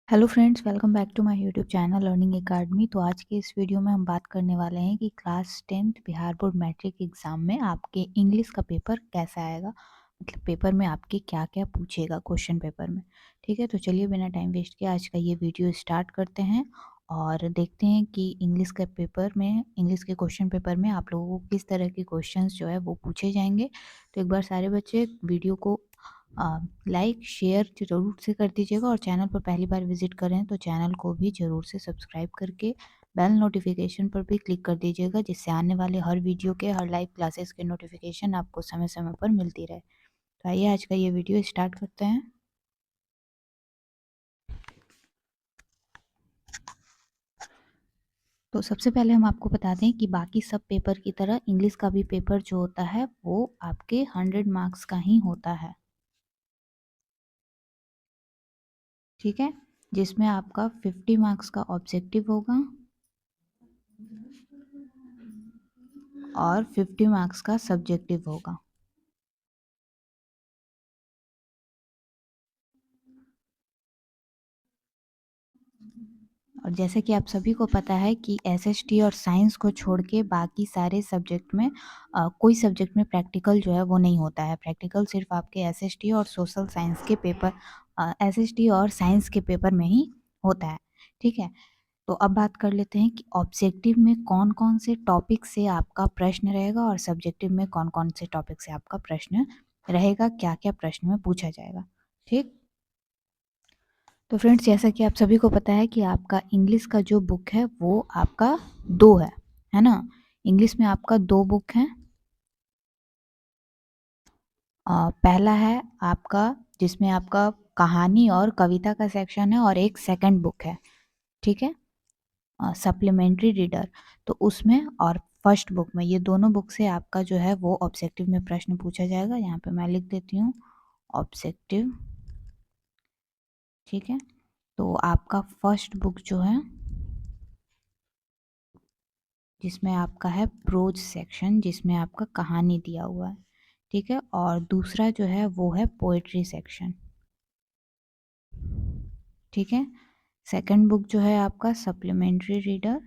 Hello friends, welcome back to my YouTube channel learning academy. तो आज के इस वीडियो में हम बात करने वाले हैं कि class 10th Bihar board matric exam में आपके इंग्लिश का पेपर कैसा आएगा। मतलब पेपर में आपके क्या क्या पूछेगा क्वेश्चन पेपर में। ठीक है, तो चलिए बिना टाइम वेस्ट किए आज का ये वीडियो स्टार्ट करते हैं और देखते हैं कि इंग्लिश के पेपर में, इंग्लिश के क्वेश्चन पेपर में आप लोगों को किस तरह के क्वेश्चंस जो है वो पूछे जाएंगे। तो एक बार सारे बच्चे वीडियो को लाइक शेयर ज़रूर से कर दीजिएगा और चैनल पर पहली बार विजिट करें तो चैनल को भी ज़रूर से सब्सक्राइब करके बेल नोटिफिकेशन पर भी क्लिक कर दीजिएगा, जिससे आने वाले हर वीडियो के, हर लाइव क्लासेस के नोटिफिकेशन आपको समय समय पर मिलती रहे। तो आइए आज का ये वीडियो स्टार्ट करते हैं। तो सबसे पहले हम आपको बता दें कि बाकी सब पेपर की तरह इंग्लिश का भी पेपर जो होता है वो आपके 100 मार्क्स का ही होता है। ठीक है, जिसमें आपका 50 मार्क्स का ऑब्जेक्टिव होगा और 50 मार्क्स का सब्जेक्टिव होगा। और जैसे कि आप सभी को पता है कि एसएसटी और साइंस को छोड़ के बाकी सारे सब्जेक्ट में कोई सब्जेक्ट में प्रैक्टिकल जो है वो नहीं होता है। प्रैक्टिकल सिर्फ आपके एसएसटी और सोशल साइंस के पेपर, एसएसटी और साइंस के पेपर में ही होता है। ठीक है, तो अब बात कर लेते हैं कि ऑब्जेक्टिव में कौन कौन से टॉपिक से आपका प्रश्न रहेगा और सब्जेक्टिव में कौन कौन से टॉपिक से आपका प्रश्न रहेगा, क्या क्या प्रश्न में पूछा जाएगा। ठीक, तो फ्रेंड्स जैसा कि आप सभी को पता है कि आपका इंग्लिश का जो बुक है वो आपका दो है ना। इंग्लिश में आपका दो बुक हैं। पहला है आपका जिसमें आपका कहानी और कविता का सेक्शन है और एक सेकंड बुक है। ठीक है, सप्लीमेंट्री रीडर। तो उसमें और फर्स्ट बुक में, ये दोनों बुक से आपका जो है वो ऑब्जेक्टिव में प्रश्न पूछा जाएगा। यहाँ पे मैं लिख देती हूँ ऑब्जेक्टिव। ठीक है, तो आपका फर्स्ट बुक जो है जिसमें आपका है प्रोज सेक्शन, जिसमें आपका कहानी दिया हुआ है। ठीक है, और दूसरा जो है वो है पोएट्री सेक्शन। ठीक है, सेकंड बुक जो है आपका सप्लीमेंट्री रीडर।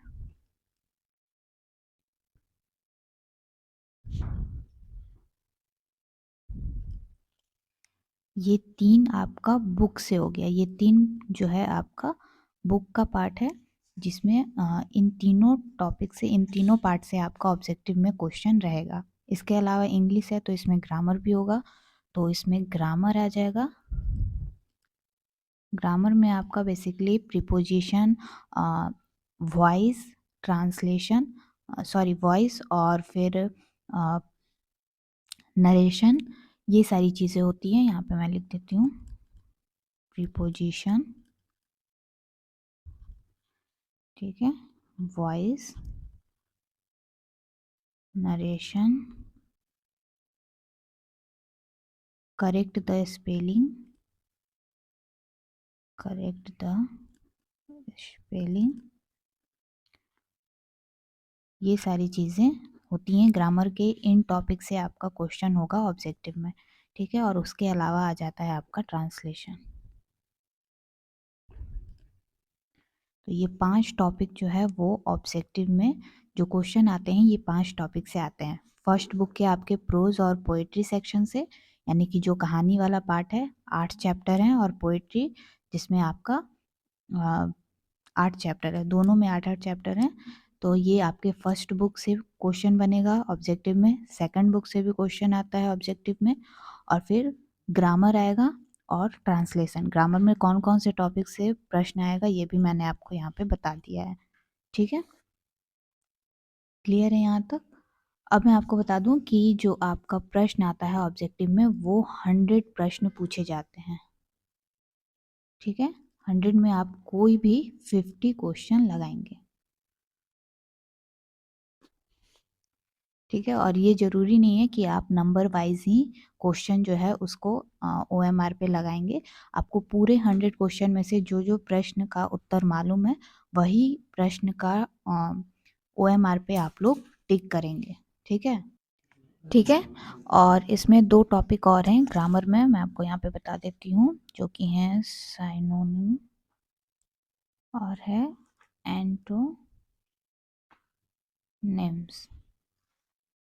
ये तीन आपका बुक से हो गया, ये तीन जो है आपका बुक का पार्ट है, जिसमें इन तीनों टॉपिक से, इन तीनों पार्ट से आपका ऑब्जेक्टिव में क्वेश्चन रहेगा। इसके अलावा इंग्लिश है तो इसमें ग्रामर भी होगा, तो इसमें ग्रामर आ जाएगा। ग्रामर में आपका basically preposition, voice, translation, sorry voice और फिर नरेशन, ये सारी चीज़ें होती हैं। यहाँ पे मैं लिख देती हूँ प्रीपोजिशन। ठीक है, voice, narration, correct the spelling, correct the spelling, ये सारी चीज़ें होती हैं ग्रामर के। इन टॉपिक से आपका क्वेश्चन होगा ऑब्जेक्टिव में। ठीक है, और उसके अलावा आ जाता है आपका ट्रांसलेशन। तो ये 5 टॉपिक जो है वो ऑब्जेक्टिव में जो क्वेश्चन आते हैं, ये 5 टॉपिक से आते हैं। फर्स्ट बुक के आपके प्रोज और पोएट्री सेक्शन से, यानी कि जो कहानी वाला पार्ट है, 8 चैप्टर हैं, और पोएट्री जिसमें आपका 8 चैप्टर है, दोनों में 8-8 चैप्टर हैं। तो ये आपके फर्स्ट बुक से क्वेश्चन बनेगा ऑब्जेक्टिव में, सेकंड बुक से भी क्वेश्चन आता है ऑब्जेक्टिव में, और फिर ग्रामर आएगा और ट्रांसलेशन। ग्रामर में कौन कौन से टॉपिक से प्रश्न आएगा ये भी मैंने आपको यहाँ पे बता दिया है। ठीक है, क्लियर है यहाँ तक। अब मैं आपको बता दूं कि जो आपका प्रश्न आता है ऑब्जेक्टिव में वो 100 प्रश्न पूछे जाते हैं। ठीक है, 100 में आप कोई भी 50 क्वेश्चन लगाएंगे। ठीक है, और ये ज़रूरी नहीं है कि आप नंबर वाइज ही क्वेश्चन जो है उसको ओएमआर पे लगाएंगे। आपको पूरे 100 क्वेश्चन में से जो जो प्रश्न का उत्तर मालूम है वही प्रश्न का ओएमआर पे आप लोग टिक करेंगे। ठीक है, ठीक है, और इसमें 2 टॉपिक और हैं ग्रामर में, मैं आपको यहाँ पे बता देती हूँ, जो कि हैं साइनोनिम और है एंटोनिम्स।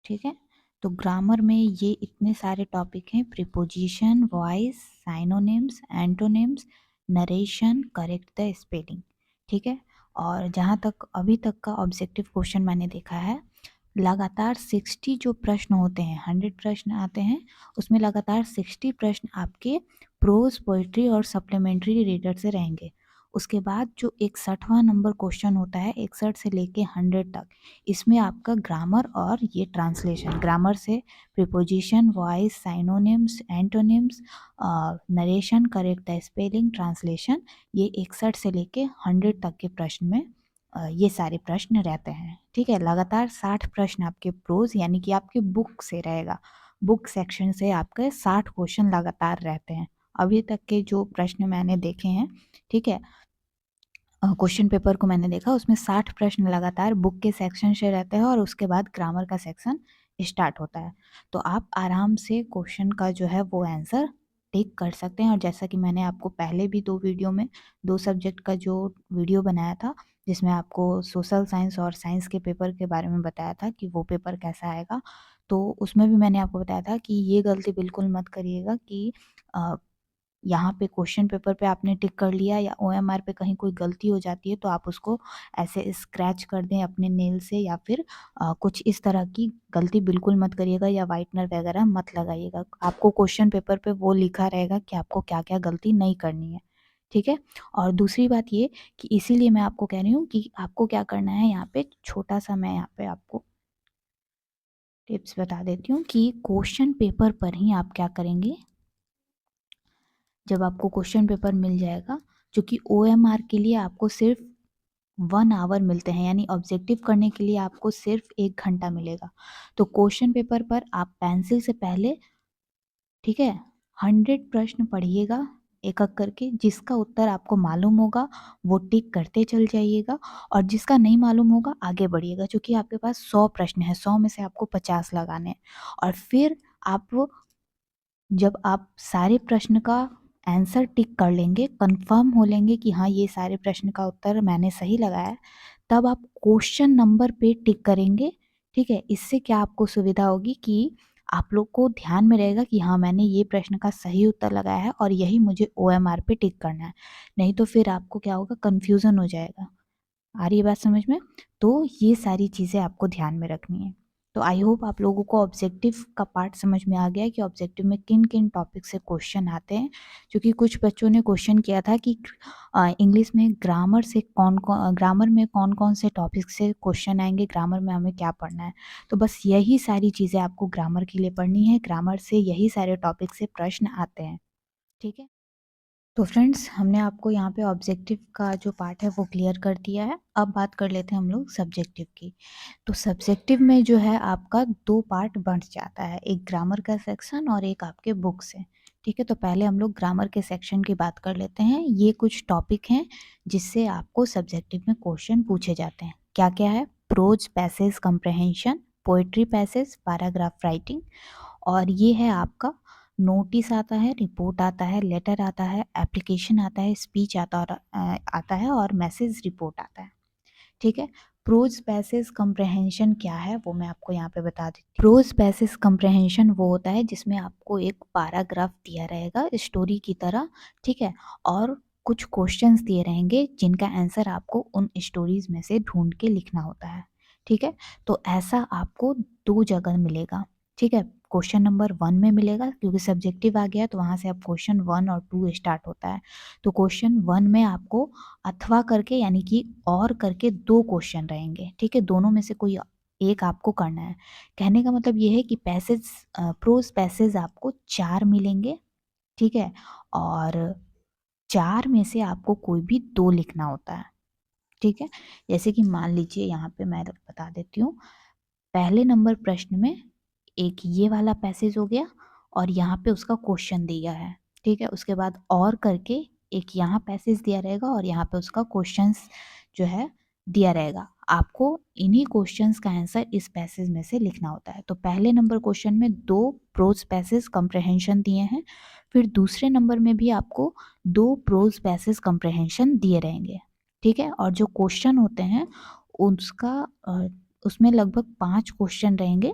ठीक है, तो ग्रामर में ये इतने सारे टॉपिक हैं, preposition, voice, synonyms, antonyms, narration, correct the spelling. ठीक है, और जहाँ तक अभी तक का ऑब्जेक्टिव क्वेश्चन मैंने देखा है, लगातार 60 जो प्रश्न होते हैं, 100 प्रश्न आते हैं, उसमें लगातार 60 प्रश्न आपके प्रोज, पोइट्री और सप्लीमेंट्री रीडर से रहेंगे। उसके बाद जो 61वां नंबर क्वेश्चन होता है 61 से लेके 100 तक, इसमें आपका ग्रामर और ये ट्रांसलेशन, ग्रामर से preposition, voice, synonyms, antonyms, narration, correct the spelling, translation, ये 61 से लेके 100 तक के प्रश्न में ये सारे प्रश्न रहते हैं। ठीक है, लगातार 60 प्रश्न आपके प्रोज यानी कि आपके बुक से रहेगा, बुक सेक्शन से आपके 60 क्वेश्चन लगातार रहते हैं। अभी तक के जो प्रश्न मैंने देखे हैं, ठीक है, क्वेश्चन पेपर को मैंने देखा, उसमें 60 प्रश्न लगातार बुक के सेक्शन से रहते हैं और उसके बाद ग्रामर का सेक्शन स्टार्ट होता है। तो आप आराम से क्वेश्चन का जो है वो आंसर टिक कर सकते हैं। और जैसा कि मैंने आपको पहले भी 2 वीडियो में 2 सब्जेक्ट का जो वीडियो बनाया था, जिसमें आपको सोशल साइंस और साइंस के पेपर के बारे में बताया था कि वो पेपर कैसा आएगा, तो उसमें भी मैंने आपको बताया था कि ये गलती बिल्कुल मत करिएगा कि यहाँ पे क्वेश्चन पेपर पे आपने टिक कर लिया या ओएमआर पे कहीं कोई गलती हो जाती है तो आप उसको ऐसे स्क्रैच कर दें अपने नेल से, या फिर कुछ इस तरह की गलती बिल्कुल मत करिएगा, या वाइटनर वगैरह मत लगाइएगा। आपको क्वेश्चन पेपर पे वो लिखा रहेगा कि आपको क्या क्या गलती नहीं करनी है। ठीक है, और दूसरी बात ये कि इसीलिए मैं आपको कह रही हूँ कि आपको क्या करना है, यहाँ पे छोटा सा मैं यहाँ पे आपको टिप्स बता देती हूँ कि क्वेश्चन पेपर पर ही आप क्या करेंगे, जब आपको क्वेश्चन पेपर मिल जाएगा, जो कि ओएमआर के लिए आपको सिर्फ 1 आवर मिलते हैं, यानी ऑब्जेक्टिव करने के लिए आपको सिर्फ 1 घंटा मिलेगा। तो क्वेश्चन पेपर पर आप पेंसिल से पहले, ठीक है, 100 प्रश्न पढ़िएगा एक एक करके, जिसका उत्तर आपको मालूम होगा वो टिक करते चल जाइएगा, और जिसका नहीं मालूम होगा आगे बढ़िएगा। क्योंकि आपके पास 100 प्रश्न है, 100 में से आपको 50 लगाने हैं। और फिर आप, जब आप सारे प्रश्न का आंसर टिक कर लेंगे, कंफर्म हो लेंगे कि हाँ ये सारे प्रश्न का उत्तर मैंने सही लगाया है, तब आप क्वेश्चन नंबर पे टिक करेंगे। ठीक है, इससे क्या आपको सुविधा होगी कि आप लोग को ध्यान में रहेगा कि हाँ मैंने ये प्रश्न का सही उत्तर लगाया है और यही मुझे ओएमआर पे टिक करना है। नहीं तो फिर आपको क्या होगा, कन्फ्यूज़न हो जाएगा। आ रही है बात समझ में? तो ये सारी चीज़ें आपको ध्यान में रखनी है। तो आई होप आप लोगों को ऑब्जेक्टिव का पार्ट समझ में आ गया है कि ऑब्जेक्टिव में किन किन टॉपिक से क्वेश्चन आते हैं। क्योंकि कुछ बच्चों ने क्वेश्चन किया था कि इंग्लिश में ग्रामर से ग्रामर में कौन कौन से टॉपिक से क्वेश्चन आएंगे, ग्रामर में हमें क्या पढ़ना है। तो बस यही सारी चीज़ें आपको ग्रामर के लिए पढ़नी है, ग्रामर से यही सारे टॉपिक से प्रश्न आते हैं। ठीक है, तो फ्रेंड्स हमने आपको यहाँ पे ऑब्जेक्टिव का जो पार्ट है वो क्लियर कर दिया है। अब बात कर लेते हैं हम लोग सब्जेक्टिव की। तो सब्जेक्टिव में जो है आपका 2 पार्ट बंट जाता है, एक ग्रामर का सेक्शन और एक आपके बुक से। ठीक है, तो पहले हम लोग ग्रामर के सेक्शन की बात कर लेते हैं। ये कुछ टॉपिक हैं जिससे आपको सब्जेक्टिव में क्वेश्चन पूछे जाते हैं। क्या क्या है? Prose, passage, comprehension, poetry passage, paragraph writing, और ये है आपका नोटिस आता है, रिपोर्ट आता है, लेटर आता है, एप्लीकेशन आता है, स्पीच आता है और मैसेज रिपोर्ट आता है। ठीक है, प्रोज पैसेज कंप्रहेंशन क्या है वो मैं आपको यहाँ पे बता देती हूँ। प्रोज पैसेज कंप्रहेंशन वो होता है जिसमें आपको एक पैराग्राफ दिया रहेगा स्टोरी की तरह, ठीक है, और कुछ क्वेश्चंस दिए रहेंगे जिनका आंसर आपको उन स्टोरीज में से ढूंढ के लिखना होता है। ठीक है, तो ऐसा आपको 2 जगह मिलेगा। ठीक है, क्वेश्चन नंबर 1 में मिलेगा, क्योंकि सब्जेक्टिव आ गया तो वहाँ से अब क्वेश्चन 1 और 2 स्टार्ट होता है। तो क्वेश्चन 1 में आपको अथवा करके यानी कि और करके 2 क्वेश्चन रहेंगे। ठीक है, दोनों में से कोई एक आपको करना है। कहने का मतलब ये है कि पैसेज, प्रोज पैसेज आपको 4 मिलेंगे। ठीक है, और 4 में से आपको कोई भी 2 लिखना होता है। ठीक है, जैसे कि मान लीजिए यहाँ पे मैं बता देती हूँ, पहले नंबर प्रश्न में एक ये वाला पैसेज हो गया और यहाँ पे उसका क्वेश्चन दिया है। ठीक है, उसके बाद और करके एक यहाँ पैसेज दिया रहेगा और यहाँ पे उसका क्वेश्चंस जो है दिया रहेगा। आपको इन्हीं क्वेश्चंस का आंसर इस पैसेज में से लिखना होता है। तो पहले नंबर क्वेश्चन में 2 प्रोज पैसेज कंप्रहेंशन दिए हैं, फिर दूसरे नंबर में भी आपको 2 प्रोज पैसेज कंप्रहेंशन दिए रहेंगे। ठीक है। और जो क्वेश्चन होते हैं उसका उसमें लगभग 5 क्वेश्चन रहेंगे,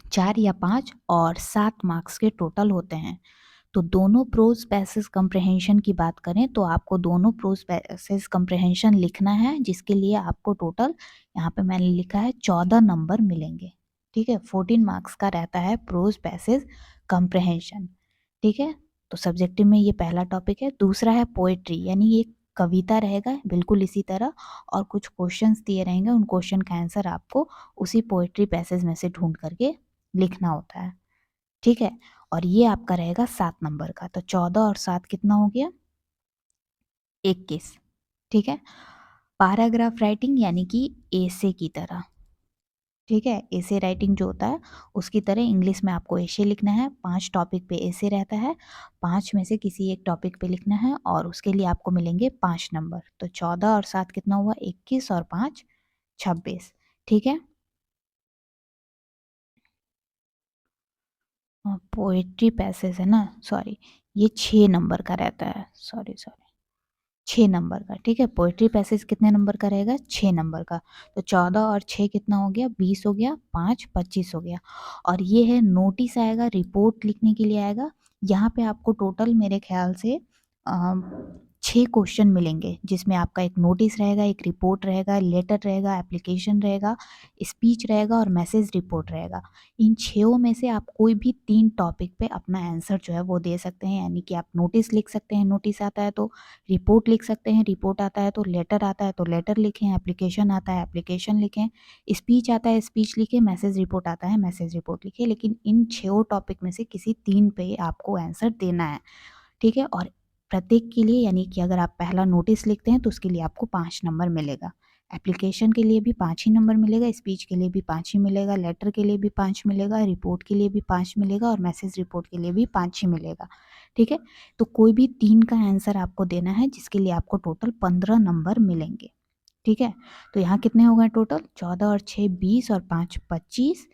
4 या 5, और 7 मार्क्स के टोटल होते हैं। तो दोनों प्रोज पैसेज कंप्रहेंशन की बात करें तो आपको दोनों प्रोज पैसेज कंप्रहेंशन लिखना है, जिसके लिए आपको टोटल यहाँ पे मैंने लिखा है 14 नंबर मिलेंगे। ठीक है, 14 मार्क्स का रहता है प्रोज पैसेज कंप्रहेंशन। ठीक है, तो सब्जेक्टिव में ये पहला टॉपिक है। दूसरा है पोएट्री, यानी ये कविता रहेगा बिल्कुल इसी तरह, और कुछ क्वेश्चंस दिए रहेंगे, उन क्वेश्चन का आंसर आपको उसी पोएट्री पैसेज में से ढूंढ करके लिखना होता है। ठीक है, और ये आपका रहेगा 7 नंबर का। तो 14 और 7 कितना हो गया? 21। ठीक है, पैराग्राफ राइटिंग यानी कि एसे की तरह। ठीक है, एसे राइटिंग जो होता है उसकी तरह इंग्लिश में आपको एसे लिखना है। 5 टॉपिक पे एसे रहता है, 5 में से किसी एक टॉपिक पे लिखना है, और उसके लिए आपको मिलेंगे 5 नंबर। तो 14 और 7 कितना हुआ? 21, और 5 26। ठीक है, पोएट्री पैसेज है ना, सॉरी, ये 6 नंबर का रहता है, सॉरी सॉरी, 6 नंबर का। ठीक है, पोएट्री पैसेज कितने नंबर का रहेगा? 6 नंबर का। तो 14 और 6 कितना हो गया? 20 हो गया, 5 25 हो गया। और ये है नोटिस आएगा, रिपोर्ट लिखने के लिए आएगा। यहाँ पे आपको टोटल मेरे ख्याल से 6 क्वेश्चन मिलेंगे, जिसमें आपका एक नोटिस रहेगा, एक रिपोर्ट रहेगा, लेटर रहेगा, एप्लीकेशन रहेगा, स्पीच रहेगा, और मैसेज रिपोर्ट रहेगा। इन 6 में से आप कोई भी 3 टॉपिक पे अपना आंसर जो है वो दे सकते हैं। यानी कि आप नोटिस लिख सकते हैं, नोटिस आता है तो रिपोर्ट लिख सकते हैं, रिपोर्ट आता है तो लेटर आता है तो लेटर लिखें, एप्लीकेशन आता है एप्लीकेशन लिखें, स्पीच आता है स्पीच लिखें, मैसेज रिपोर्ट आता है मैसेज रिपोर्ट लिखें। लेकिन इन 6 टॉपिक में से किसी 3 पे आपको आंसर देना है। ठीक है, और प्रत्येक के लिए, यानी कि अगर आप पहला नोटिस लिखते हैं तो उसके लिए आपको 5 नंबर मिलेगा, एप्लीकेशन के लिए भी 5 ही नंबर मिलेगा, स्पीच के लिए भी 5 ही मिलेगा, लेटर के लिए भी 5 मिलेगा, रिपोर्ट के लिए भी 5 मिलेगा, और मैसेज रिपोर्ट के लिए भी 5 ही मिलेगा। ठीक है, तो कोई भी 3 का आंसर आपको देना है, जिसके लिए आपको टोटल 15 नंबर मिलेंगे। ठीक है, तो यहाँ कितने हो गए टोटल? 14 और 6 20, और 5 25,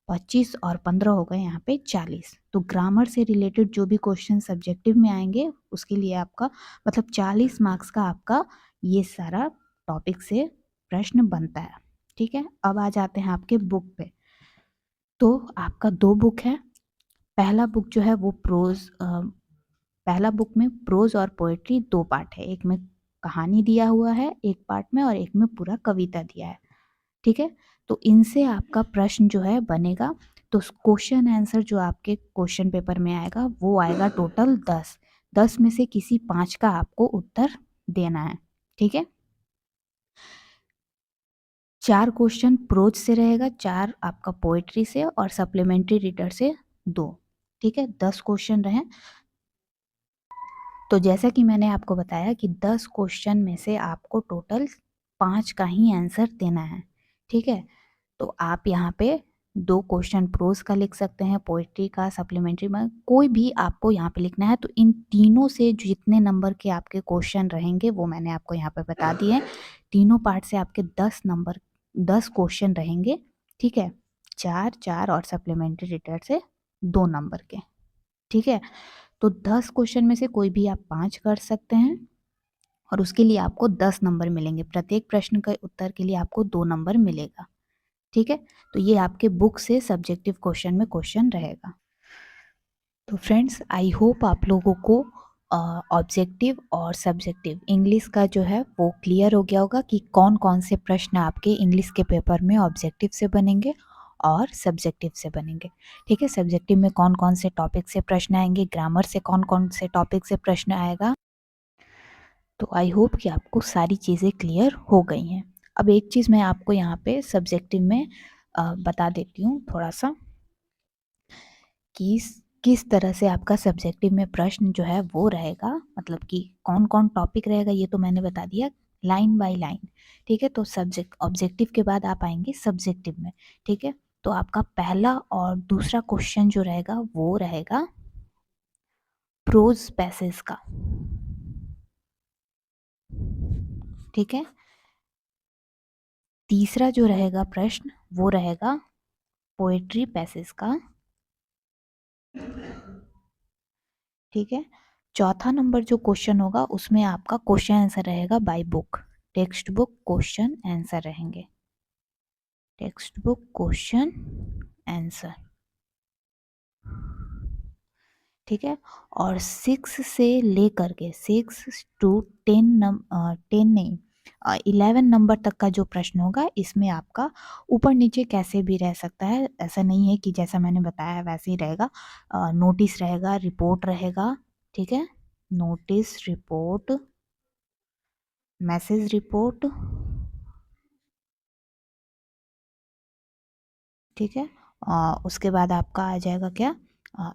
25 और 15 हो गए यहाँ पे 40। तो ग्रामर से रिलेटेड जो भी क्वेश्चन सब्जेक्टिव में आएंगे उसके लिए आपका मतलब 40 मार्क्स का आपका ये सारा टॉपिक से प्रश्न बनता है। ठीक है, अब आ जाते हैं आपके बुक पे। तो आपका 2 बुक है। पहला बुक जो है वो पहला बुक में प्रोज और पोएट्री 2 पार्ट है, एक में कहानी दिया हुआ है एक पार्ट में, और एक में पूरा कविता दिया है। ठीक है, तो इनसे आपका प्रश्न जो है बनेगा। तो क्वेश्चन आंसर जो आपके क्वेश्चन पेपर में आएगा वो आएगा टोटल 10। 10 में से किसी 5 का आपको उत्तर देना है। ठीक है, 4 क्वेश्चन प्रोज से रहेगा, 4 आपका पोएट्री से, और सप्लीमेंट्री रीडर से 2। ठीक है, 10 क्वेश्चन रहे। तो जैसा कि मैंने आपको बताया कि 10 क्वेश्चन में से आपको टोटल 5 का ही आंसर देना है। ठीक है, तो आप यहाँ पे 2 क्वेश्चन प्रोज का लिख सकते हैं, पोएट्री का, सप्लीमेंट्री में कोई भी आपको यहाँ पे लिखना है। तो इन तीनों से जितने नंबर के आपके क्वेश्चन रहेंगे वो मैंने आपको यहाँ पे बता दिए हैं। तीनों पार्ट से आपके 10 क्वेश्चन रहेंगे। ठीक है, 4 4 और सप्लीमेंट्री रिटर्न से 2 नंबर के। ठीक है, तो 10 क्वेश्चन में से कोई भी आप 5 कर सकते हैं, और उसके लिए आपको 10 नंबर मिलेंगे। प्रत्येक प्रश्न के उत्तर के लिए आपको 2 नंबर मिलेगा। ठीक है, तो ये आपके बुक से सब्जेक्टिव क्वेश्चन में क्वेश्चन रहेगा। तो फ्रेंड्स, आई होप आप लोगों को ऑब्जेक्टिव और सब्जेक्टिव इंग्लिश का जो है वो क्लियर हो गया होगा कि कौन कौन से प्रश्न आपके इंग्लिश के पेपर में ऑब्जेक्टिव से बनेंगे और सब्जेक्टिव से बनेंगे। ठीक है, सब्जेक्टिव में कौन कौन से टॉपिक से प्रश्न आएंगे, ग्रामर से कौन कौन से टॉपिक से प्रश्न आएगा। तो आई होप कि आपको सारी चीज़ें क्लियर हो गई हैं। अब एक चीज़ मैं आपको यहाँ पे सब्जेक्टिव में बता देती हूँ थोड़ा सा, कि किस तरह से आपका सब्जेक्टिव में प्रश्न जो है वो रहेगा, मतलब कि कौन कौन टॉपिक रहेगा ये तो मैंने बता दिया लाइन बाय लाइन। ठीक है, तो सब्जेक्ट ऑब्जेक्टिव के बाद आप आएंगे सब्जेक्टिव में। ठीक है, तो आपका पहला और दूसरा क्वेश्चन जो रहेगा वो रहेगा प्रोज पैसेज का। ठीक है, तीसरा जो रहेगा प्रश्न वो रहेगा पोएट्री पैसेज का। ठीक है, चौथा नंबर जो क्वेश्चन होगा उसमें आपका क्वेश्चन आंसर रहेगा by book, text book question answer रहेंगे, टेक्स्ट बुक क्वेश्चन आंसर, ठीक है। और 6 से लेकर के 6 टू 10 नहीं 11 नंबर तक का जो प्रश्न होगा इसमें आपका ऊपर नीचे कैसे भी रह सकता है, ऐसा नहीं है कि जैसा मैंने बताया वैसे ही रहेगा। नोटिस रहेगा, रिपोर्ट रहेगा, ठीक है, नोटिस रिपोर्ट, मैसेज रिपोर्ट, ठीक है। उसके बाद आपका आ जाएगा क्या,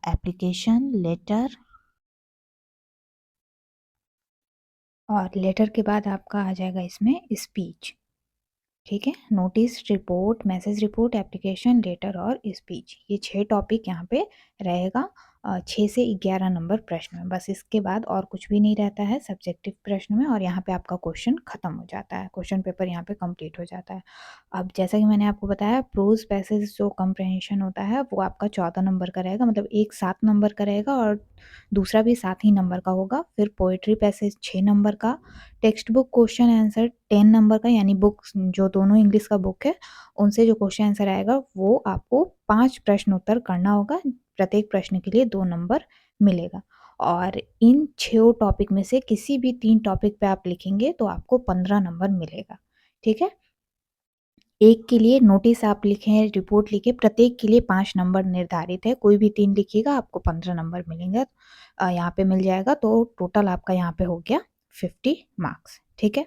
एप्लीकेशन लेटर, और लेटर के बाद आपका आ जाएगा इसमें स्पीच, ठीक है। Notice report, message report, application letter और स्पीच, ये 6 टॉपिक यहाँ पे रहेगा 6 से 11 नंबर प्रश्न में। बस इसके बाद और कुछ भी नहीं रहता है सब्जेक्टिव प्रश्न में, और यहाँ पे आपका क्वेश्चन खत्म हो जाता है, क्वेश्चन पेपर यहाँ पे कंप्लीट हो जाता है। अब जैसा कि मैंने आपको बताया, प्रोज पैसेज जो कंप्रहेंशन होता है वो आपका 14 नंबर का रहेगा, मतलब एक 7 नंबर का रहेगा और दूसरा भी 7 ही नंबर का होगा। फिर पोएट्री पैसेज 6 नंबर का, text book question answer 10 number का, यानी बुक्स जो दोनों इंग्लिश का बुक है उनसे जो क्वेश्चन आंसर आएगा वो आपको 5 प्रश्न उत्तर करना होगा, प्रत्येक प्रश्न के लिए 2 नंबर मिलेगा। और इन 6 टॉपिक में से किसी भी 3 टॉपिक पे आप लिखेंगे तो आपको 15 नंबर मिलेगा, ठीक है। एक के लिए नोटिस आप लिखें, रिपोर्ट लिखें, प्रत्येक के लिए 5 नंबर निर्धारित है, कोई भी 3 लिखिएगा आपको 15 नंबर मिलेंगे, यहाँ पे मिल जाएगा। तो टोटल आपका यहाँ पे हो गया 50 मार्क्स, ठीक है।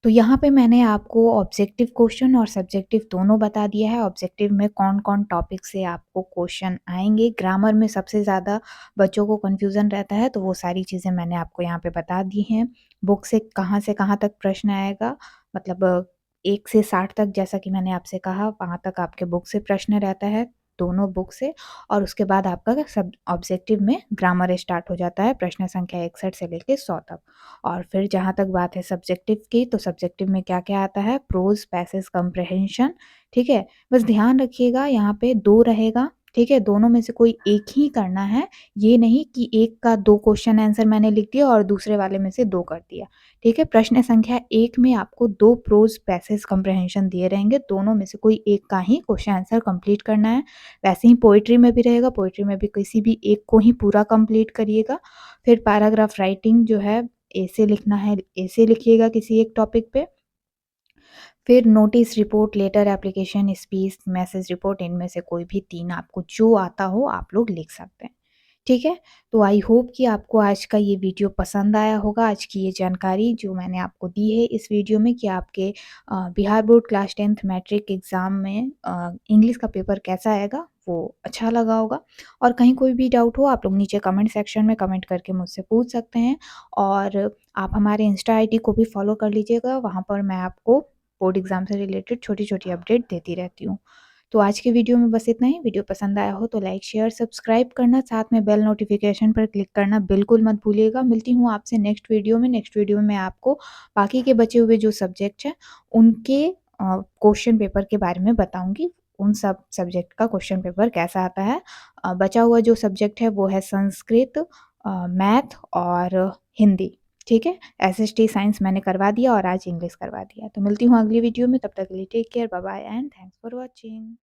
तो यहाँ पे मैंने आपको ऑब्जेक्टिव क्वेश्चन और सब्जेक्टिव दोनों बता दिया है। ऑब्जेक्टिव में कौन-कौन टॉपिक से आपको क्वेश्चन आएँगे, ग्रामर में सबसे ज़्यादा बच्चों को कन्फ्यूज़न रहता है, तो वो सारी चीज़ें मैंने आपको यहाँ पे बता दी हैं। बुक से कहाँ तक प्रश्न आएगा, मतलब 1 से 60 तक, जैसा कि मैंने आपसे कहा, वहाँ तक आपके बुक से प्रश्न रहता है, दोनों बुक से। और उसके बाद आपका सब ऑब्जेक्टिव में ग्रामर स्टार्ट हो जाता है, प्रश्न संख्या 61 से लेके 100 तक। और फिर जहाँ तक बात है सब्जेक्टिव की, तो सब्जेक्टिव में क्या-क्या आता है, प्रोज़, पैसेज, कम्प्रिहेंशन, ठीक है। बस ध्यान रखिएगा यहाँ पे 2 रहेगा, ठीक है, दोनों में से कोई एक ही करना है, ये नहीं कि एक का 2 क्वेश्चन आंसर मैंने लिख दिया और दूसरे वाले में से 2 कर दिया, ठीक है। प्रश्न संख्या 1 में आपको 2 प्रोज़, पैसेज, कम्प्रिहेंशन दिए रहेंगे, दोनों में से कोई एक का ही क्वेश्चन आंसर कंप्लीट करना है। वैसे ही पोएट्री में भी रहेगा, पोएट्री में भी किसी भी एक को ही पूरा कंप्लीट करिएगा। फिर पैराग्राफ राइटिंग जो है, ऐसे लिखना है, ऐसे लिखिएगा किसी एक टॉपिक पे। फिर notice, report, letter, application, speech, message report, इनमें से कोई भी 3 आपको जो आता हो आप लोग लिख सकते हैं, ठीक है। तो आई होप कि आपको आज का ये वीडियो पसंद आया होगा। आज की ये जानकारी जो मैंने आपको दी है इस वीडियो में कि आपके Bihar board class 10th matric exam में इंग्लिश का पेपर कैसा आएगा, वो अच्छा लगा होगा। और कहीं कोई भी डाउट हो आप लोग नीचे कमेंट सेक्शन में कमेंट करके मुझसे पूछ सकते हैं। और आप हमारे इंस्टा आईडी को भी फॉलो कर लीजिएगा, वहाँ पर मैं आपको बोर्ड एग्ज़ाम से रिलेटेड छोटी-छोटी अपडेट देती रहती हूँ। तो आज के वीडियो में बस इतना ही। वीडियो पसंद आया हो तो लाइक, शेयर, सब्सक्राइब करना, साथ में बेल नोटिफिकेशन पर क्लिक करना बिल्कुल मत भूलिएगा। मिलती हूँ आपसे नेक्स्ट वीडियो में। नेक्स्ट वीडियो में मैं आपको बाकी के बचे हुए जो सब्जेक्ट हैं उनके क्वेश्चन पेपर के बारे में बताऊँगी। उन सब सब्जेक्ट का क्वेश्चन पेपर कैसा आता है। बचा हुआ जो सब्जेक्ट है वो है संस्कृत, मैथ और हिंदी, ठीक है। एसएसटी साइंस मैंने करवा दिया और आज इंग्लिश करवा दिया। तो मिलती हूँ अगली वीडियो में, तब तक के लिए take care, bye bye and thanks for watching.